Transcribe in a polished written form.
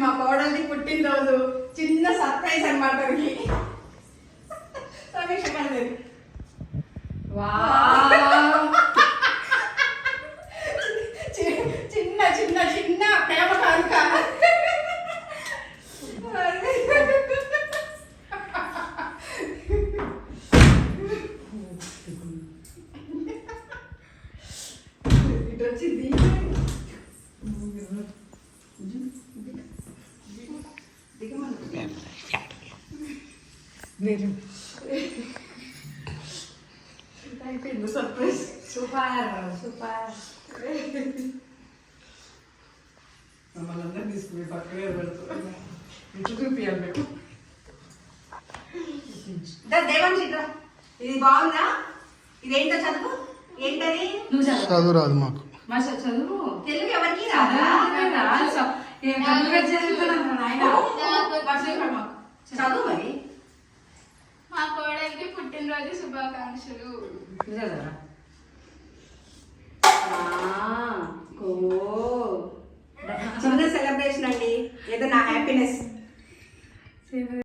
మా కోడలిది పుట్టినరోజు, చిన్న సర్ప్రైజ్ అన్నమాట. సమీక్ష కండి. చిన్న చిన్న చిన్న ప్రేమ కానుక. ఇటు వచ్చింది. సర్ప్రైజ్. Super super. మమ్మల్ని అందరూ తీసుకుని పక్కనే పెడుతుంది. ఇటు చూపియాలి మీకు. దేవాంశ్ ఇట్రా. ఇది బాగుందా? ఇదేంటో చదువు. ఏంటది? చదువు రాదు మాకు. మా చదువు తెలుగు ఎవరికి రాదా? చదువు మరి. మా కోడలికి పుట్టినరోజు శుభాకాంక్షలు.